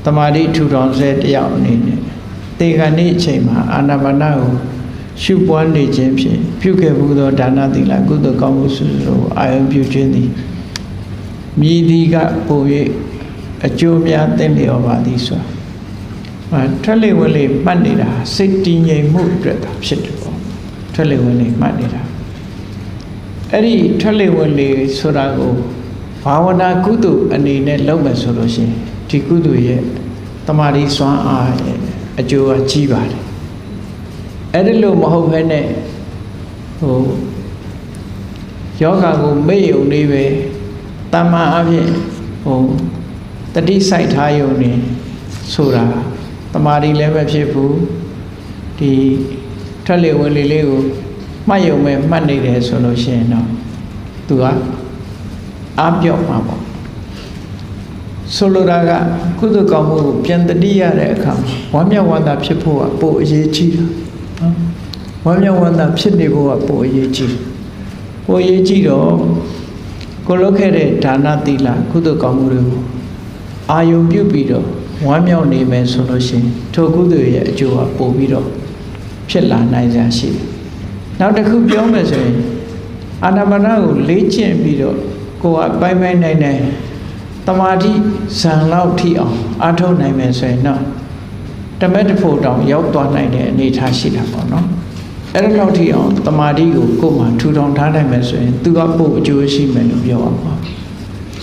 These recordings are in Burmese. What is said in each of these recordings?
တမာတိထူထောင်ဆဲတယောက်အနေနဲ့တေခါနေ့အချိန်မှာအာနာပါနကိုရှုပွားနေခြင်းဖြင့်ပြုခဲ့မှုသောဒါနသီလကုသိုလ်ကောင်းမှုစုစုကိုအာရုံပြုခြင်းသည်မြည်သည်ကပို၍အကျိုးများသင့်လျော်ပါသည်ဆိုတာထွက်လေဝင်လေမှတ်နေတာစိတ်တည်ငြိမ်မှုအတွက်သာဖြစ်တယ်ပေါ့ထွက်လေဝင်လေမှတ်နေတာအဲ့ဒီထွက်လေဝင်လေဆိုတာကိုဘာဝနာကုသိုလ်အနေနဲ့လုပ်မယ်ဆိုလို့ရှိရင်ဒီကုသိုလ်ရဲ့တမာတိစွမ်းအားရဲ့အကျိုးကကြီးပါတယ်အဲ့ဒီလိုမဟုတ်ဘဲနဲ့ယောဂကိုမေ့ယုံနေပဲတမန်အဖြစ်တတိစိုက်ထားယုံနေဆိုတာတမာတိလည်းမဖြစ်ဘူးဒီထွက်လေဝင်လေလေးကိုမှတ်ယုံမဲ့မှတ်နေတယ်ဆိုလို့ရှိရင်တော့သူကအားပြော့မှာပေါ့ဆိုလိုတာကကုသိုလ်ကောင်းမှုကိုပြန်တတိရတဲ့အခါဝမ်းမြောက်ဝမ်းသာဖြစ်ဖို့ကပိုအရေးကြီးတာဝမ်းမြောက်ဝမ်းသာဖြစ်နေဖို့ကပိုအရေးကြီးပိုအရေးကြီးတော့ကိုလုပ်ခဲ့တဲ့ဒါနသီလကုသိုလ်ကောင်းမှုတွေကိုအာယုံပြုပြီးတော့ဝမ်းမြောက်နေမယ်ဆိုလို့ရှိရင်ထိုကုသိုလ်ရဲ့အကျိုးကပိုပြီးတော့ဖြစ်လာနိုင်ကြရှိတယ်နောက်တစ်ခုပြောမယ်ဆိုရင်အာနာပါနကိုလေ့ကျင့်ပြီးတော့ကိုယ်ကပိုင်းပိုင်းနိုင်နိုင်တမာတိဇံလောက်ထိအောင်အားထုတ်နိုင်မယ်ဆိုရင်တော့တမက်တဖို့တောင်ရောက်သွားနိုင်တဲ့အနေအထားရှိတာပေါ့နော်အဲ့ဒါလောက်ထိအောင်တမာတိကိုကိုယ်မှထူထောင်ထားနိုင်မယ်ဆိုရင်သူကပို့အကျိုးရှိမယ်လို့ပြောအောင်ပါ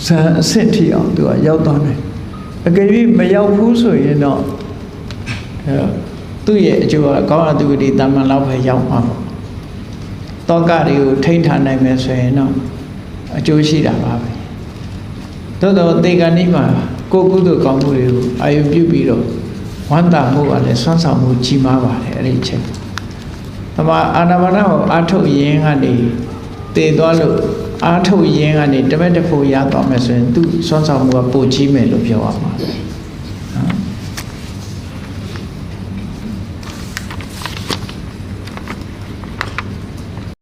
ဇံအဆင့်ထိအောင်သူကရောက်သွားနိုင်အကယ်၍မရောက်ဘူးဆိုရင်တော့သူ့ရဲ့အကျိုးကကောင်းအတုတိတမန်လောက်ပဲရောက်မှာပေါ့တောကတွေကိုထိန်းထားနိုင်မယ်ဆိုရင်တော့အကျိုးရှိတာပါပဲသို့တော့တေခါနေ့မှာကိုယ်ကုသိုလ်ကောင်းမှုတွေကိုအာရုံပြုပြီးတော့ဝမ်းသာမှုကလည်းဆွမ်းဆောင်မှုကြီးမားပါတယ်အဲ့ဒီအချိန်။ဒါမှအာနာပါနကိုအားထုတ်ရင်းကနေတည်သွားလို့အားထုတ်ရင်းကနေတမက်တဖို့ရသွားမယ်ဆိုရင်သူ့ဆွမ်းဆောင်မှုကပိုကြီးမယ်လို့ပြောရမှာ။